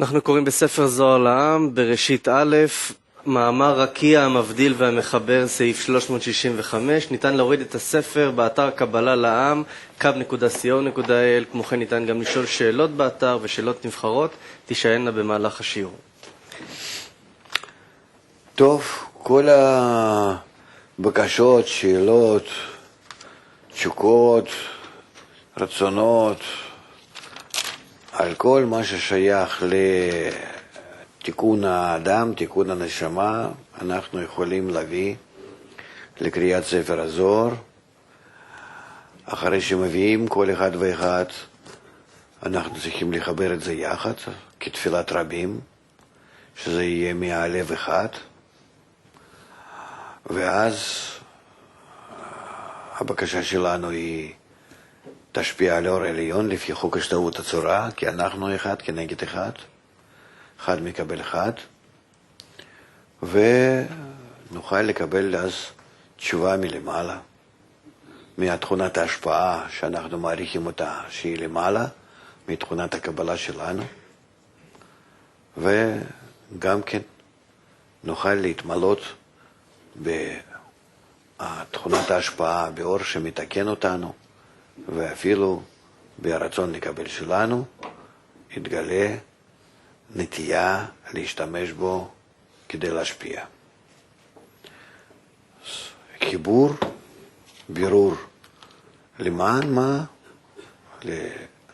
אנחנו קוראים בספר זוהר לעם, בראשית א', מאמר רקיע המבדיל והמחבר, סעיף 365. ניתן להוריד את הספר באתר קבלה לעם, kab.co.il. כמו כן ניתן גם לשאול שאלות באתר ושאלות נבחרות, תישאלנה במהלך השיעור. טוב, כל הבקשות, שאלות, תשוקות, רצונות, על כל מה ששייך לתיקון האדם, תיקון הנשמה, אנחנו יכולים להביא לקריאת ספר הזוהר. אחרי שמביאים כל אחד ואחד, אנחנו צריכים לחבר את זה יחד, כתפילת רבים, שזה יהיה מהלב אחד. ואז הבקשה שלנו היא תשפיע על אור עליון לפי חוק השתוות הצורה, כי אנחנו אחד כנגד אחד, אחד מקבל אחד, ונוכל לקבל אז תשובה מלמעלה, מתכונת ההשפעה שאנחנו מעריכים אותה שהיא למעלה, מתכונת הקבלה שלנו, וגם כן נוכל להתמלות בתכונת ההשפעה, באור שמתקן אותנו, ואפילו ברצון לקבל שלנו, יתגלה נטייה להשתמש בו כדי להשפיע. חיבור, בירור, למען מה?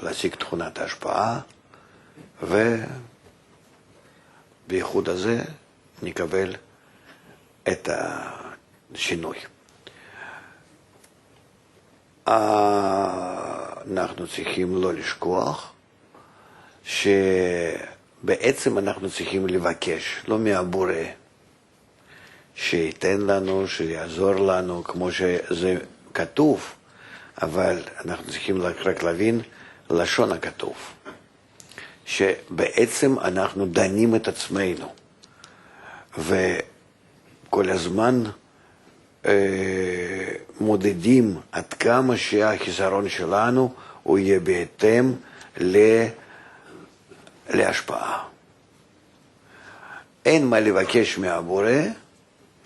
להשיג תכונת ההשפעה, ובייחוד הזה נקבל את השינוי. אנחנו צריכים לא לשכוח שבעצם אנחנו צריכים לבקש, לא מהבורא, שייתן לנו, שיעזור לנו, כמו שזה כתוב, אבל אנחנו צריכים רק להבין לשון הכתוב, שבעצם אנחנו דנים את עצמנו, וכל הזמן מודדים עד כמה שהחיסרון שלנו הוא יהיה בהתאם להשפעה. אין מה לבקש מהבורא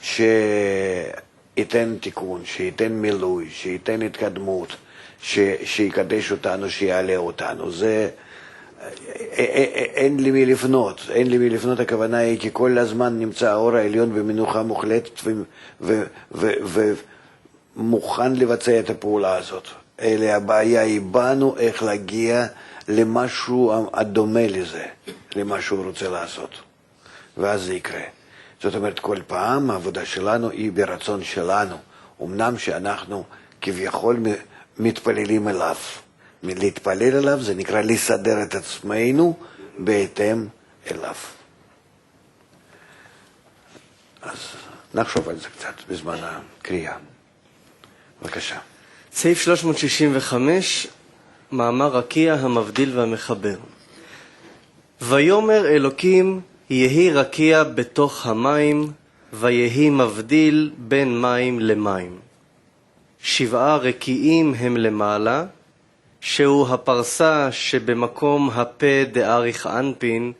שייתן תיקון, שייתן מילוי, שייתן התקדמות, שיקדש אותנו, שיעלה אותנו. זה אין לי מי לפנות, אין לי מי לפנות. הכוונה היא כי כל הזמן נמצא האור העליון במנוחה מוחלטת ומוכן לבצע את הפעולה הזאת. אלה הבעיה היא בנו איך להגיע למשהו הדומה לזה, למה שהוא רוצה לעשות, ואז זה יקרה. זאת אומרת, כל פעם העבודה שלנו היא ברצון שלנו, אמנם שאנחנו כביכול מתפללים אליו. להתפלל אליו זה נקרא לסדר את עצמנו בהתאם אליו. אז נחשוב על זה קצת בזמן הקריאה. בבקשה. סעיף 365, מאמר רקיע המבדיל והמחבר. ויאמר אלוקים יהי רקיע בתוך המים, ויהי מבדיל בין מים למים. 7 רקיעים הם למעלה, שהוא הפרסה שבמקום הפה דאריך אנפין,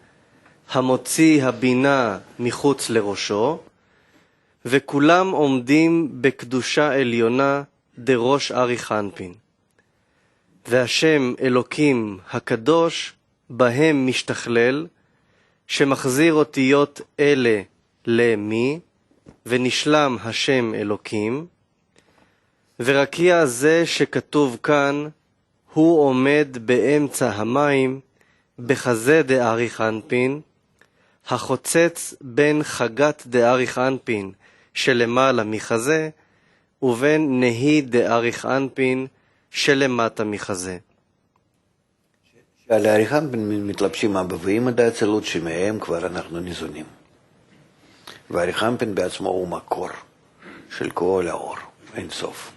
המוציא הבינה מחוץ לראשו, וכולם עומדים בקדושה עליונה דראש אריך אנפין. והשם אלוקים הקדוש בהם משתכלל, שמחזיר אותיות אלה למי, ונשלם השם אלוקים. ורקיע זה שכתוב כאן, הוא עומד באמצע המים, בחזה דאריך אנפין, החוצץ בין חגת דאריך אנפין שלמעלה מחזה, ובין נהי דאריך אנפין שלמטה מחזה. על האריך אנפין מתלבשים הבאים עד האצילות שמהם כבר אנחנו ניזונים. והאריך אנפין בעצמו הוא מקור של כל האור, אין סוף.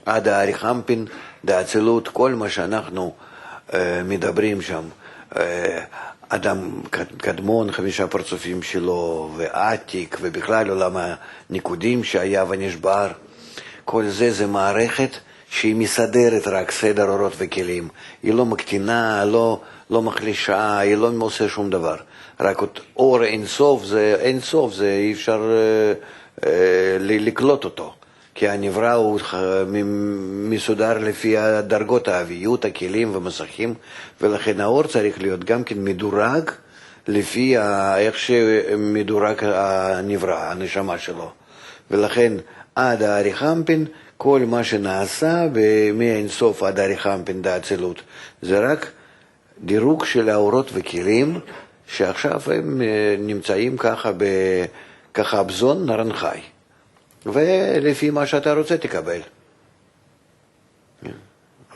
עד האריך אנפין דאצילות, כל מה שאנחנו מדברים שם, אדם קדמון, 5 פרצופים שלו, ועתיק, ובכלל עולם הניקודים שהיה ונשבר, כל זה מערכת שהיא מסדרת רק סדר אורות וכלים. היא לא מקטינה, לא מחלישה, היא לא עושה שום דבר. רק אור אינסוף זה אי אפשר לקלוט אותו. כי הנברא הוא מסודר לפי דרגות האביות, הכלים ומסכים, ולכן האור צריך להיות גם כן מדורג לפי איך שמדורג הנברא, הנשמה שלו. ולכן עד האריכמפין, כל מה שנעשה מאינסוף עד האריכמפין דאצילות, זה רק דירוג של האורות וכלים, שעכשיו הם נמצאים ככה אבזון נרנחי. ולפי מה שאתה רוצה תקבל.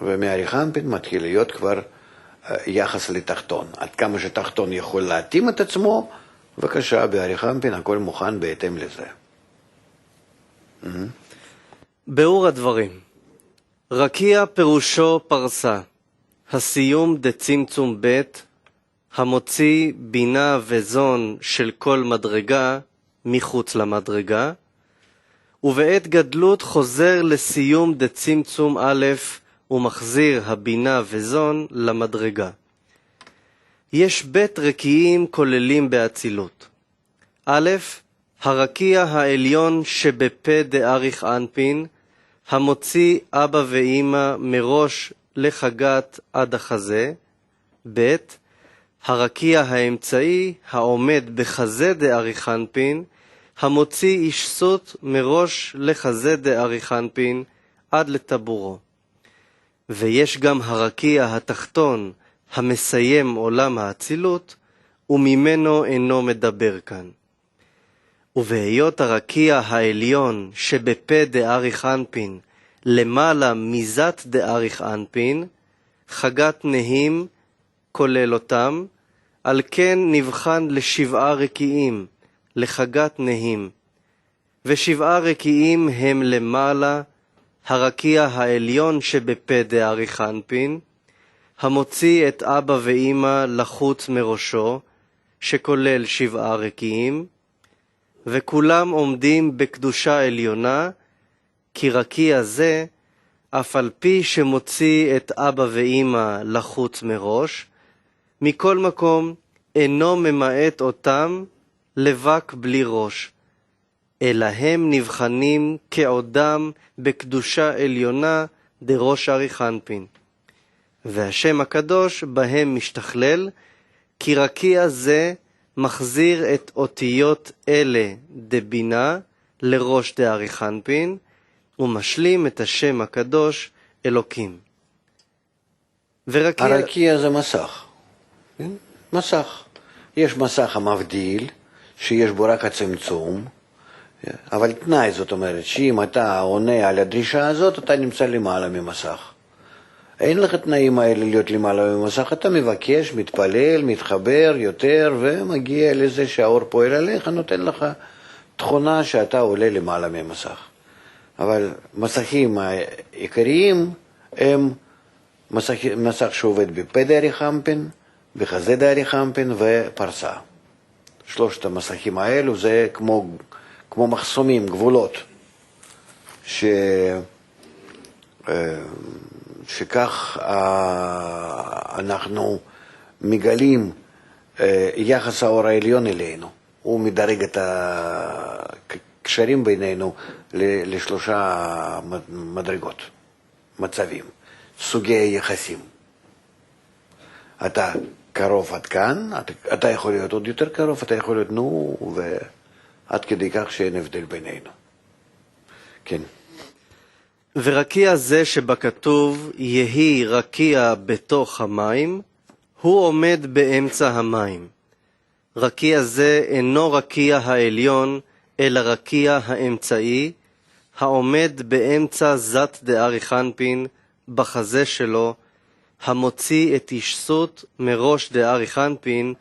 ומהאריכמפין מתחיל להיות כבר יחס לתחתון. עד כמה שתחתון יכול להתאים את עצמו, בבקשה, באריכמפין הכל מוכן בהתאם לזה. ביאור הדברים. רקיע פירושו פרסה, הסיום דצמצום ב', המוציא בינה וזון של כל מדרגה מחוץ למדרגה, ובעת גדלות חוזר לסיום דצמצום א' ומחזיר הבינה וזון למדרגה. יש בית רקיעים כוללים באצילות. א', הרקיע העליון שבפה דאריך אנפין, המוציא אבא ואמא מראש לחגת עד החזה. ב', הרקיע האמצעי העומד בחזה דאריך אנפין, המוציא אישסות מראש לחזה דאריך אנפין עד לטבורו. ויש גם הרקיע התחתון המסיים עולם האצילות, וממנו אינו מדבר כאן. ובהיות הרקיע העליון שבפה דאריך אנפין למעלה מזת דאריך אנפין, חגת נהים כולל אותם, על כן נבחן לשבעה רקיעים, לחגת נהים. ושבעה רקיעים הם למעלה, הרקיע העליון שבפה דאריך אנפין, המוציא את אבא ואמא לחוץ מראשו, שכולל שבעה רקיעים, וכולם עומדים בקדושה עליונה, כי רקיע זה, אף על פי שמוציא את אבא ואמא לחוץ מראש, מכל מקום אינו ממעט אותם לבק בלי ראש, אלא הם נבחנים כעודם בקדושה עליונה דראש אריך אנפין. והשם הקדוש בהם משתכלל, כי רקיע זה מחזיר את אותיות אלה דבינה לראש דאריך אנפין, ומשלים את השם הקדוש אלוקים. הרקיע זה מסך. מסך. יש מסך המבדיל, שיש בו רק הצמצום, אבל תנאי, זאת אומרת, שאם אתה עונה על הדרישה הזאת, אתה נמצא למעלה ממסך. אין לך תנאים האלה להיות למעלה ממסך, אתה מבקש, מתפלל, מתחבר יותר, ומגיע לזה שהאור פועל עליך, נותן לך תכונה שאתה עולה למעלה ממסך. אבל מסכים העיקריים הם מסך שעובד בפה דאריך אנפין, בחזה דאריך אנפין ופרסה. שלושת המסכים האלו זה כמו מחסומים, גבולות, שכך אנחנו מגלים יחס האור העליון אלינו. הוא מדרג את הקשרים בינינו לשלושה מדרגות, מצבים, סוגי יחסים. אתה קרוב עד כאן, אתה יכול להיות עוד יותר קרוב, אתה יכול להיות ועד כדי כך שאין הבדל בינינו. כן. ורקיע זה שבכתוב יהי רקיע בתוך המים, הוא עומד באמצע המים. רקיע זה אינו רקיע העליון, אלא רקיע האמצעי, העומד באמצע זת דאריך אנפין בחזה שלו, המוציא את אישסות מראש דאריך אנפין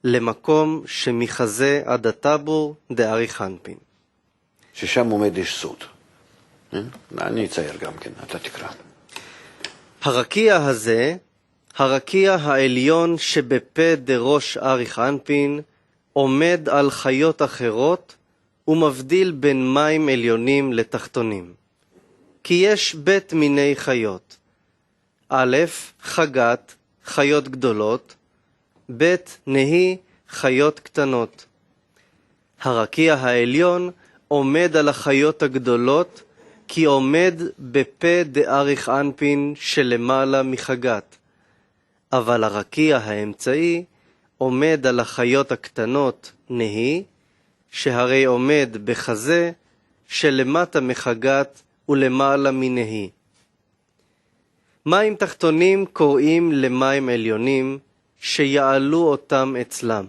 למקום שמחזה עד הטבור דאריך אנפין. ששם עומד אישסות. אני אצייר גם כן, אתה תקרא. הרקיע הזה, הרקיע העליון שבפה דראש אריך אנפין, עומד על חיות אחרות ומבדיל בין מים עליונים לתחתונים. כי יש בית מיני חיות. א', חגת, חיות גדולות, ב', נהי, חיות קטנות. הרקיע העליון עומד על החיות הגדולות, כי עומד בפה דאריך אנפין שלמעלה מחגת. אבל הרקיע האמצעי עומד על החיות הקטנות, נהי, שהרי עומד בחזה שלמטה מחגת ולמעלה מנהי. מים תחתונים קוראים למים עליונים, שיעלו אותם אצלם.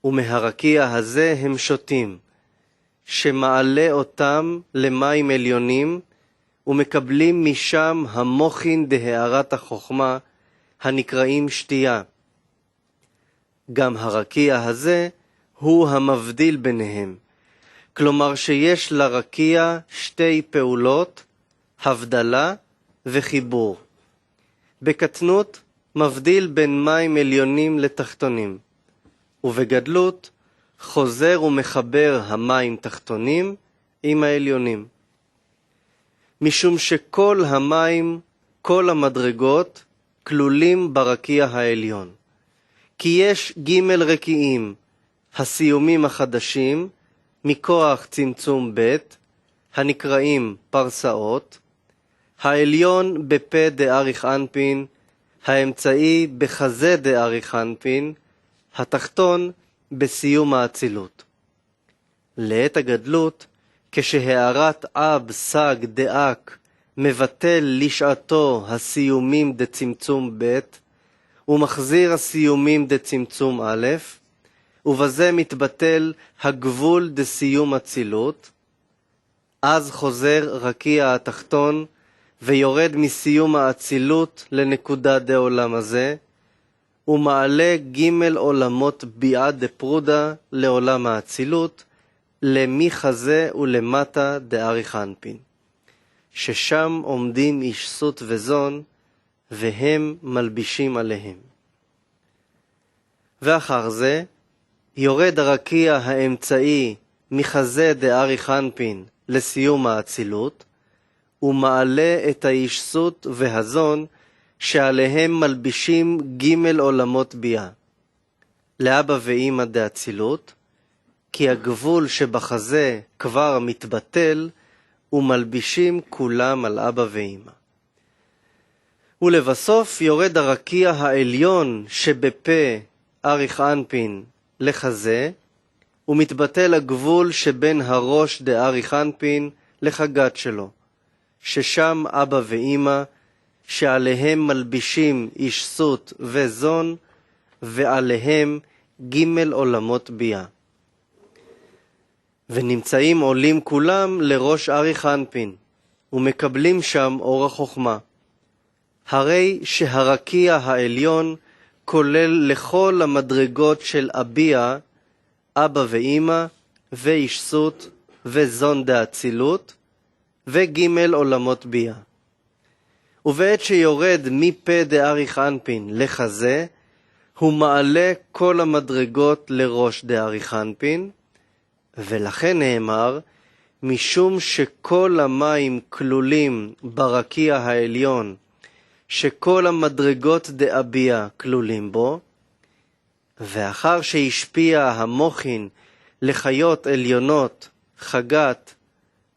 ומהרקיע הזה הם שותים, שמעלה אותם למים עליונים, ומקבלים משם המוחין דהארת החוכמה, הנקראים שתייה. גם הרקיע הזה הוא המבדיל ביניהם, כלומר שיש לרקיע שתי פעולות, הבדלה וחיבור. בקטנות מבדיל בין מים עליונים לתחתונים, ובגדלות חוזר ומחבר המים תחתונים עם העליונים. משום שכל המים, כל המדרגות, כלולים ברקיע העליון. כי יש ג' רקיעים, הסיומים החדשים, מכוח צמצום ב', הנקראים פרסאות, העליון בפה דאריך אנפין, האמצעי בחזה דאריך אנפין, התחתון בסיום האצילות. לעת הגדלות, כשהערת אב סג דאק מבטל לשעתו הסיומים דצמצום ב' ומחזיר הסיומים דצמצום א', ובזה מתבטל הגבול דסיום אצילות, אז חוזר רקיע התחתון ויורד מסיום האצילות לנקודה דעולם הזה, ומעלה ג' עולמות ביעה דפרודה לעולם האצילות, למחזה ולמטה דאריך אנפין, ששם עומדים איש סות וזון, והם מלבישים עליהם. ואחר זה יורד הרקיע האמצעי מחזה דאריך אנפין לסיום האצילות, ומעלה את האיש סות והזון, שעליהם מלבישים ג' עולמות ביאה. לאבא ואמא דאצילות, כי הגבול שבחזה כבר מתבטל, ומלבישים כולם על אבא ואמא. ולבסוף יורד הרקיע העליון שבפה אריך אנפין לחזה, ומתבטל הגבול שבין הראש דאריך אנפין לחגת שלו, ששם אבא ואמא, שעליהם מלבישים איש סות וזון, ועליהם ג' עולמות ביאה. ונמצאים עולים כולם לראש אריך אנפין, ומקבלים שם אור החוכמה. הרי שהרקיע העליון כולל לכל המדרגות של אביה, אבא ואמא, ואיש סות, וזון דאצילות, וג' עולמות ביאה. ובעת שיורד מפה דאריך אנפין לחזה, הוא מעלה כל המדרגות לראש דאריך אנפין, ולכן נאמר, משום שכל המים כלולים ברקיע העליון, שכל המדרגות דאביה כלולים בו, ואחר שהשפיע המוחין לחיות עליונות, חגת,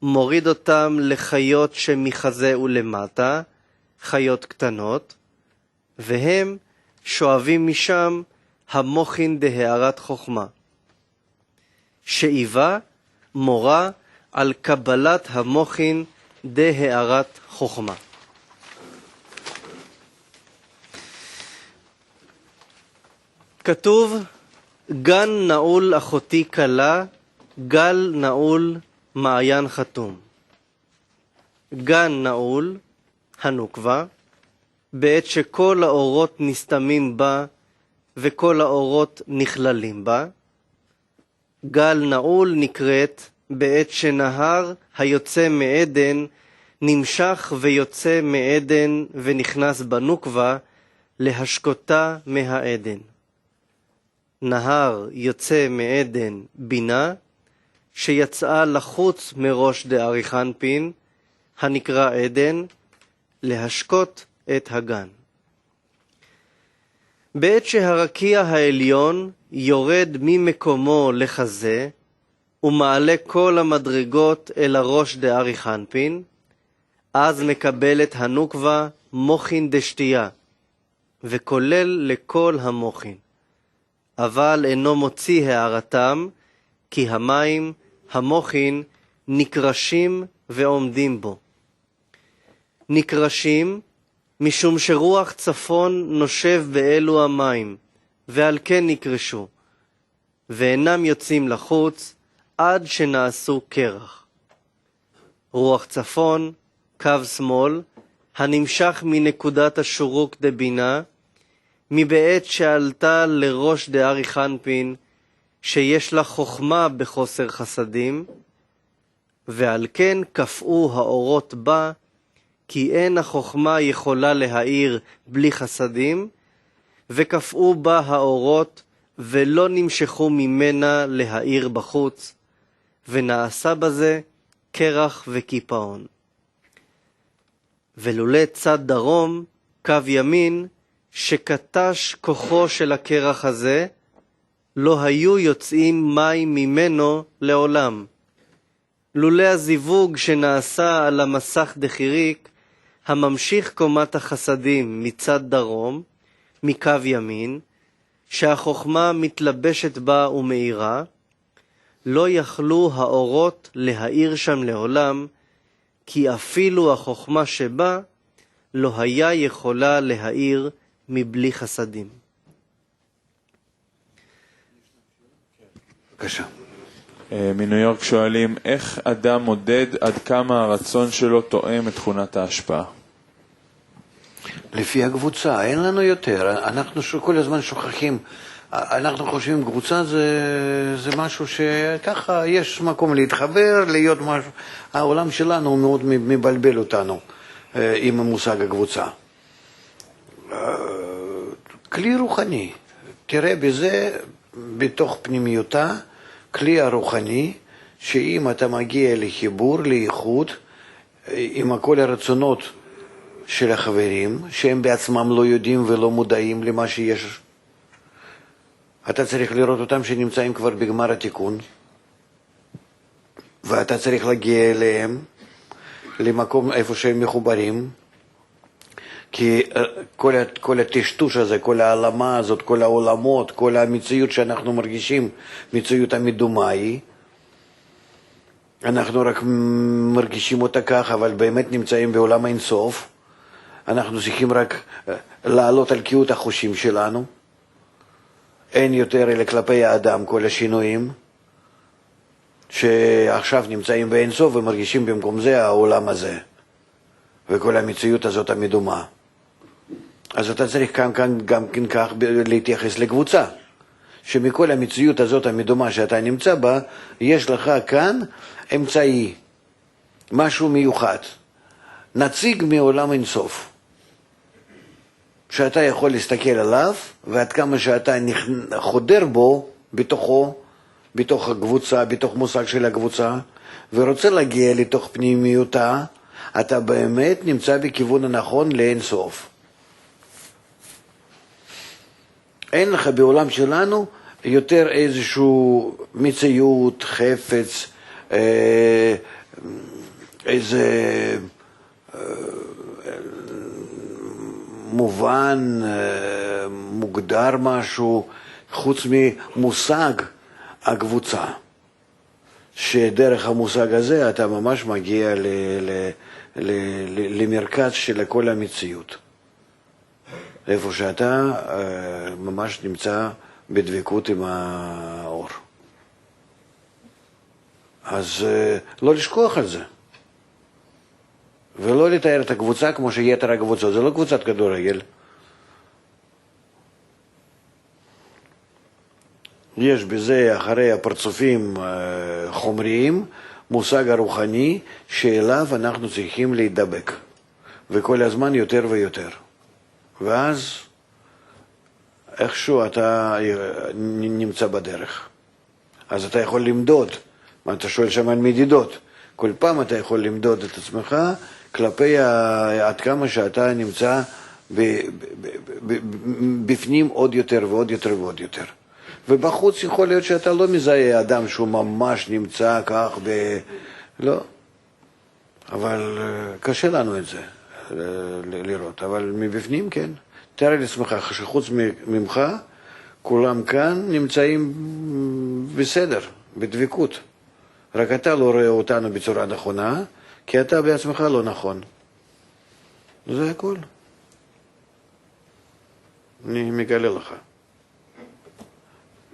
מוריד אותם לחיות שמחזה ולמטה, חיות קטנות, והם שואבים משם המוחין דהארת חוכמה. שאיבה מורה על קבלת המוחין דהארת חוכמה. כתוב, גן נעול אחותי קלה, גל נעול מעיין חתום. גן נעול, הנוקבה, בעת שכל האורות נסתמים בה וכל האורות נכללים בה. גל נעול נקראת בעת שנהר היוצא מעדן נמשך ויוצא מעדן ונכנס בנוקבה להשקותה מהעדן. נהר יוצא מעדן בינה, שיצאה לחוץ מראש דאריך אנפין, הנקרא עדן, להשקות את הגן. בעת שהרקיע העליון יורד ממקומו לחזה, ומעלה כל המדרגות אל הראש דארי חנפין, אז מקבלת הנוקבה מוחין דשתייה, וכולל לכל המוחין. אבל אינו מוציא הערתם, כי המים, המוחין, נקרשים ועומדים בו. נקרשים, משום שרוח צפון נושב באלו המים, ועל כן נקרשו, ואינם יוצאים לחוץ עד שנעשו קרח. רוח צפון, קו שמאל, הנמשך מנקודת השורוק דבינה, מבעת שעלתה לראש דארי חנפין, שיש לה חוכמה בחוסר חסדים, ועל כן קפאו האורות בה, כי אין החוכמה יכולה להאיר בלי חסדים, וקפאו בה האורות, ולא נמשכו ממנה להאיר בחוץ, ונעשה בזה קרח וקיפאון. ולולא צד דרום, קו ימין, שקטש כוחו של הקרח הזה, לא היו יוצאים מים ממנו לעולם. לולא הזיווג שנעשה על המסך דחיריק, הממשיך קומת החסדים מצד דרום, מקו ימין, שהחוכמה מתלבשת בה ומאירה, לא יכלו האורות להאיר שם לעולם, כי אפילו החוכמה שבה לא היה יכולה להאיר מבלי חסדים. בבקשה. מניו יורק שואלים, איך אדם מודד עד כמה הרצון שלו תואם את תכונת ההשפעה? לפי הקבוצה, אין לנו יותר. אנחנו כל הזמן שוכחים. אנחנו חושבים קבוצה זה משהו שככה יש מקום להתחבר, להיות משהו. העולם שלנו מאוד מבלבל אותנו עם המושג הקבוצה. כלי רוחני, תראה בזה, בתוך פנימיותה, כלי הרוחני, שאם אתה מגיע לחיבור, לאיחוד, עם כל הרצונות של החברים, שהם בעצמם לא יודעים ולא מודעים למה שיש, אתה צריך לראות אותם שנמצאים כבר בגמר התיקון, ואתה צריך להגיע אליהם, למקום איפה שהם מחוברים, כי כל הטשטוש הזה, כל העלמה הזאת, כל העולמות, כל המציאות שאנחנו מרגישים, מציאות המדומה היא, אנחנו רק מרגישים אותה כך, אבל באמת נמצאים בעולם האינסוף. אנחנו צריכים רק לעלות על קהות החושים שלנו. אין יותר אלא כלפי האדם כל השינויים, שעכשיו נמצאים באינסוף ומרגישים במקום זה העולם הזה, וכל המציאות הזאת המדומה. אז אתה צריך גם כן כך להתייחס לקבוצה, שמכל המציאות הזאת המדומה שאתה נמצא בה, יש לך כאן אמצעי, משהו מיוחד, נציג מעולם אינסוף, שאתה יכול להסתכל עליו, ועד כמה שאתה חודר בו, בתוכו, בתוך הקבוצה, בתוך מושג של הקבוצה, ורוצה להגיע לתוך פנימיותה, אתה באמת נמצא בכיוון הנכון לאינסוף. אין לך בעולם שלנו יותר איזשהו מציאות, חפץ, איזה מובן, מוגדר משהו, חוץ ממושג הקבוצה. שדרך המושג הזה אתה ממש מגיע למרכז של כל המציאות. איפה שאתה ממש נמצא בדבקות עם האור. אז לא לשכוח על זה. ולא לתאר את הקבוצה כמו שיתר הקבוצות. זה לא קבוצת כדורגל. יש בזה אחרי הפרצופים חומריים, מושג הרוחני שאליו אנחנו צריכים להידבק. וכל הזמן יותר ויותר. ואז איכשהו אתה נמצא בדרך. אז אתה יכול למדוד. אתה שואל שם על מדידות. כל פעם אתה יכול למדוד את עצמך כלפי עד כמה שאתה נמצא בפנים עוד יותר ועוד יותר ועוד יותר. ובחוץ יכול להיות שאתה לא מזהה אדם שהוא ממש נמצא כך לא. אבל קשה לנו את זה לראות. אבל מבפנים כן. תאר לעצמך שחוץ ממך כולם כאן נמצאים בסדר, בדבקות. רק אתה לא רואה אותנו בצורה נכונה, כי אתה בעצמך לא נכון. זה הכל. אני מגלה לך.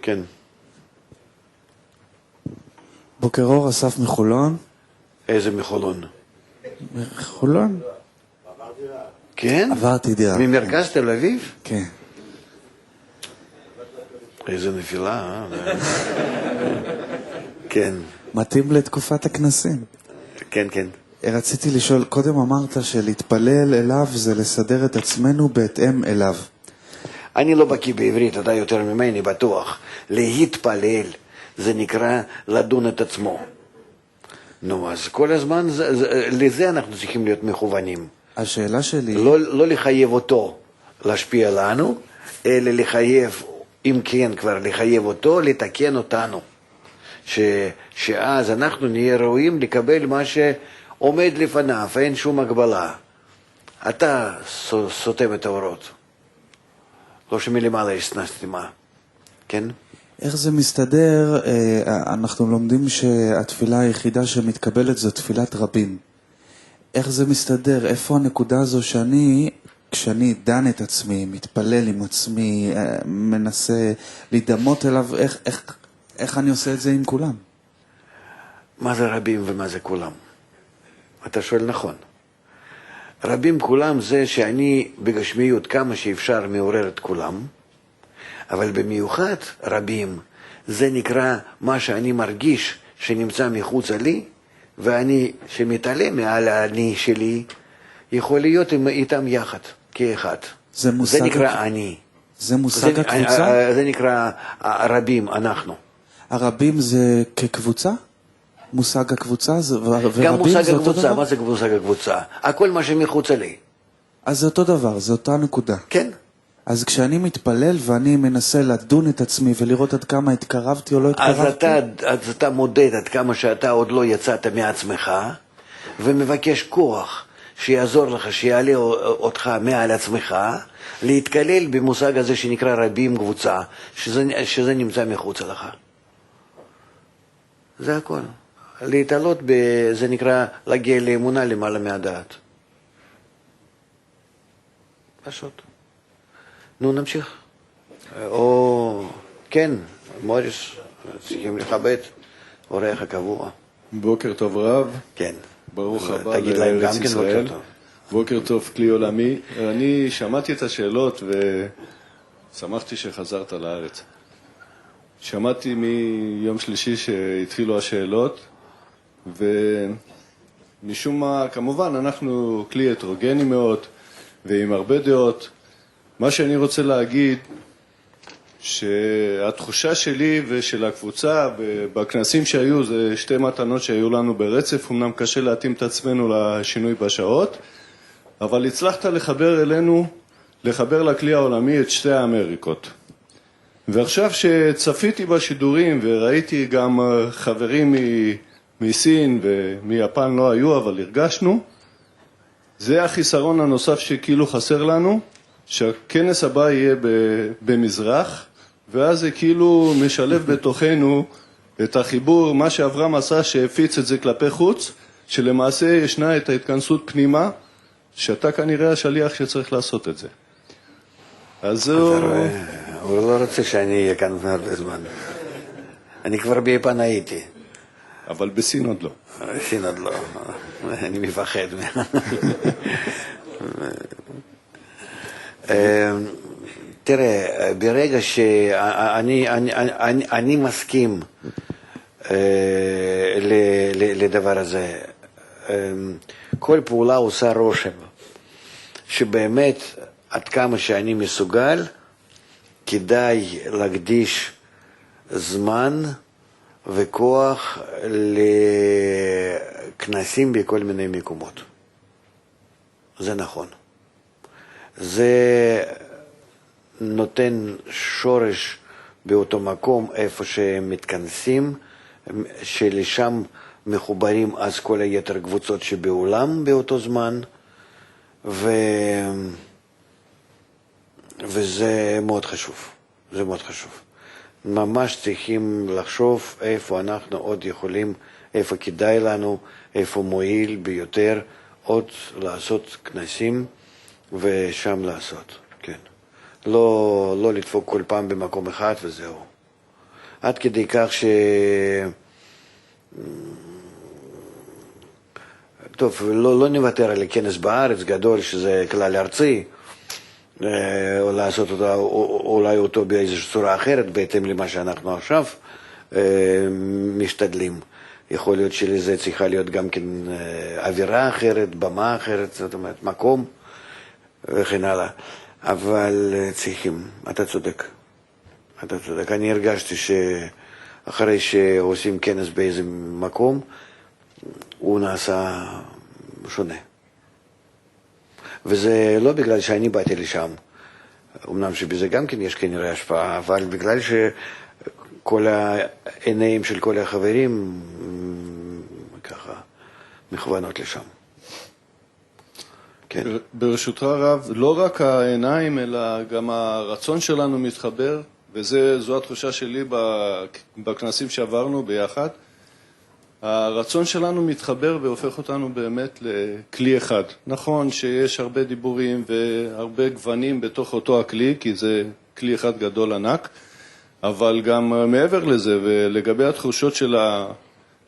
כן. בוקר אור, אסף מחולון. איזה מחולון? מחולון? כן? עברתי דירה. ממרכז תל אביב? כן. איזה נפילה, כן. מתאים לתקופת הכנסים. כן, כן. רציתי לשאול, קודם אמרת שלהתפלל אליו זה לסדר את עצמנו בהתאם אליו. אני לא בקיא בעברית, אתה יותר ממני בטוח. להתפלל זה נקרא לדון את עצמו. נו, אז כל הזמן לזה אנחנו צריכים להיות מכוונים. השאלה שלי... לא לחייב אותו להשפיע לנו, אלא לחייב, אם כן כבר לחייב אותו, לתקן אותנו. שאז אנחנו נהיה ראויים לקבל מה שעומד לפניו, אין שום הגבלה. אתה סותם את האורות. לא שמלמעלה יש סתימה. כן? איך זה מסתדר? אנחנו לומדים שהתפילה היחידה שמתקבלת זו תפילת רבים. איך זה מסתדר? איפה הנקודה הזו כשאני דן את עצמי, מתפלל עם עצמי, מנסה להידמות אליו, איך אני עושה את זה עם כולם? מה זה רבים ומה זה כולם? אתה שואל נכון. רבים כולם זה שאני בגשמיות כמה שאפשר מעורר את כולם, אבל במיוחד רבים זה נקרא מה שאני מרגיש שנמצא מחוץ לי, ואני שמתעלם מעל אני שלי יכול להיות איתם יחד, כאחד. זה נקרא אני. זה מושג הקבוצה? זה נקרא רבים, אנחנו. הרבים זה כקבוצה? מושג הקבוצה? גם מושג הקבוצה, מה זה מושג הקבוצה? הכל מה שמחוץ לי. אז זה אותו דבר, זה אותה נקודה. כן. אז כשאני מתפלל ואני מנסה לדון את עצמי ולראות עד כמה התקרבתי או לא התקרבתי... אז אתה מודד עד כמה שאתה עוד לא יצאת מעצמך, ומבקש כוח שיעזור לך, שיעלה אותך מעל עצמך, להתקלל במושג הזה שנקרא רבים קבוצה, שזה נמצא מחוץ לך. זה הכל. להתעלות, זה נקרא להגיע לאמונה למעלה מהדעת. פשוט. נו, נמשיך. או, כן, מוריס, צריכים לכבד, אורח הקבוע. בוקר טוב רב. כן. ברוך הבא תגיד להם לארץ גם כן ישראל. בוקר טוב. בוקר טוב, כלי עולמי. אני שמעתי את השאלות ושמחתי שחזרת לארץ. שמעתי מיום שלישי שהתחילו השאלות, ומשום מה, כמובן, אנחנו כלי הטרוגני מאוד ועם הרבה דעות. מה שאני רוצה להגיד, שהתחושה שלי ושל הקבוצה בכנסים שהיו, זה שתי מתנות שהיו לנו ברצף, אמנם קשה להתאים את עצמנו לשינוי בשעות, אבל הצלחת לחבר לכלי העולמי את שתי האמריקות. ועכשיו שצפיתי בשידורים וראיתי גם חברים מסין ומיפן לא היו, אבל הרגשנו, זה החיסרון הנוסף שכאילו חסר לנו, שהכנס הבא יהיה במזרח, ואז זה כאילו משלב בתוכנו את החיבור, מה שאברהם עשה שהפיץ את זה כלפי חוץ, שלמעשה ישנה את ההתכנסות פנימה, שאתה כנראה השליח שצריך לעשות את זה. אז הוא לא רוצה שאני אהיה כאן הרבה זמן. אני כבר ביפן הייתי. אבל בסין עוד לא. בסין עוד לא. אני מפחד. תראה, ברגע שאני מסכים לדבר הזה, כל פעולה עושה רושם, שבאמת עד כמה שאני מסוגל, כדאי להקדיש זמן וכוח לכנסים בכל מיני מקומות. זה נכון. זה נותן שורש באותו מקום איפה שהם מתכנסים, שלשם מחוברים אז כל היתר קבוצות שבעולם באותו זמן, וזה מאוד חשוב. זה מאוד חשוב. ממש צריכים לחשוב איפה אנחנו עוד יכולים, איפה כדאי לנו, איפה מועיל ביותר עוד לעשות כנסים ושם לעשות, כן. לא לדפוק כל פעם במקום אחד וזהו. עד כדי כך טוב, לא נוותר על כנס בארץ גדול שזה כלל ארצי, או לעשות אותו, אולי אותו באיזושהי צורה אחרת, בהתאם למה שאנחנו עכשיו משתדלים. יכול להיות שלזה צריכה להיות גם כן אווירה אחרת, במה אחרת, זאת אומרת, מקום וכן הלאה. אבל צריכים, אתה צודק. אתה צודק. אני הרגשתי שאחרי שעושים כנס באיזה מקום, הוא נעשה שונה. וזה לא בגלל שאני באתי לשם, אמנם שבזה גם כן יש כנראה השפעה, אבל בגלל שכל העיניים של כל החברים ככה מכוונות לשם. כן. ברשותך רב, לא רק העיניים אלא גם הרצון שלנו מתחבר, וזו התחושה שלי בכנסים שעברנו ביחד. הרצון שלנו מתחבר והופך אותנו באמת לכלי אחד. נכון שיש הרבה דיבורים והרבה גוונים בתוך אותו הכלי, כי זה כלי אחד גדול ענק, אבל גם מעבר לזה, ולגבי התחושות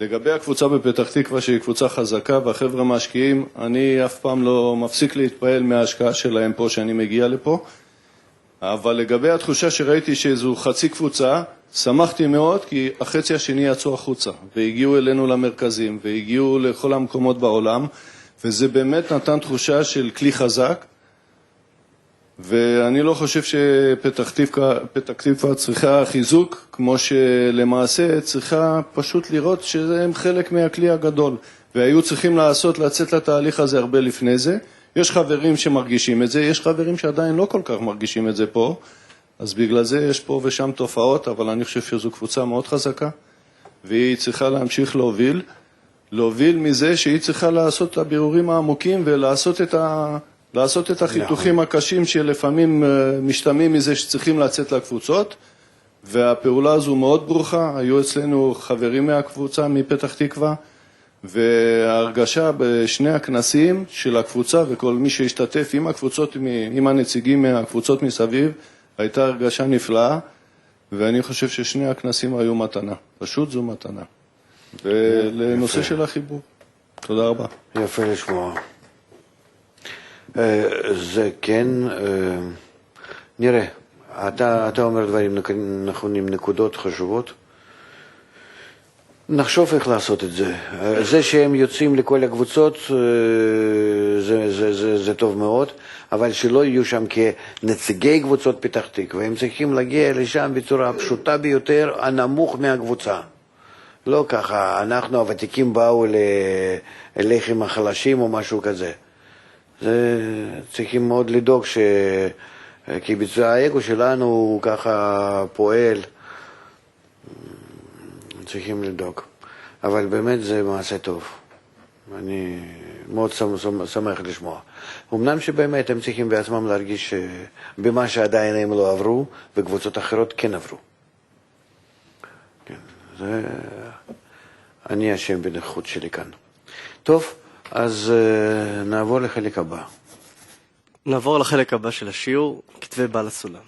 לגבי הקבוצה בפתח תקווה שהיא קבוצה חזקה והחבר'ה משקיעים, אני אף פעם לא מפסיק להתפעל מההשקעה שלהם פה שאני מגיע לפה, אבל לגבי התחושה שראיתי שזו חצי קבוצה, שמחתי מאוד כי החצי השני יצאו החוצה והגיעו אלינו למרכזים והגיעו לכל המקומות בעולם, וזה באמת נתן תחושה של כלי חזק, ואני לא חושב שפתח תקווה צריכה חיזוק, כמו שלמעשה צריכה פשוט לראות שהם חלק מהכלי הגדול, והיו צריכים לצאת לתהליך הזה הרבה לפני זה. יש חברים שמרגישים את זה, יש חברים שעדיין לא כל כך מרגישים את זה פה, אז בגלל זה יש פה ושם תופעות, אבל אני חושב שזו קבוצה מאוד חזקה, והיא צריכה להמשיך להוביל מזה שהיא צריכה לעשות את הבירורים העמוקים ולעשות את החיתוכים הקשים שלפעמים משתמעים מזה שצריכים לצאת לקבוצות, והפעולה הזו מאוד ברוכה. היו אצלנו חברים מהקבוצה מפתח תקווה, וההרגשה בשני הכנסים של הקבוצה וכל מי שהשתתף עם הקבוצות, עם הנציגים מהקבוצות מסביב, הייתה הרגשה נפלאה, ואני חושב ששני הכנסים היו מתנה. פשוט זו מתנה. ולנושא של החיבור. תודה רבה. יפה לשמוע. זה כן, נראה, אתה אומר דברים נכונים, נקודות חשובות. נחשוב איך לעשות את זה. זה שהם יוצאים לכל הקבוצות זה טוב מאוד, אבל שלא יהיו שם כנציגי קבוצות פתח תקווה, הם צריכים להגיע לשם בצורה הפשוטה ביותר, הנמוך מהקבוצה. לא ככה, אנחנו הוותיקים באו ללחם החלשים או משהו כזה. צריכים מאוד לדאוג כי ביצוע האגו שלנו הוא ככה פועל, צריכים לדאוג. אבל באמת זה מעשה טוב. אני מאוד שמח לשמוע. אמנם שבאמת הם צריכים בעצמם להרגיש במה שעדיין הם לא עברו, וקבוצות אחרות כן עברו. כן, זה אני אשם בנוכחות שלי כאן. טוב, אז נעבור לחלק הבא. נעבור לחלק הבא של השיעור, כתבי בעל הסולם.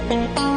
Thank you.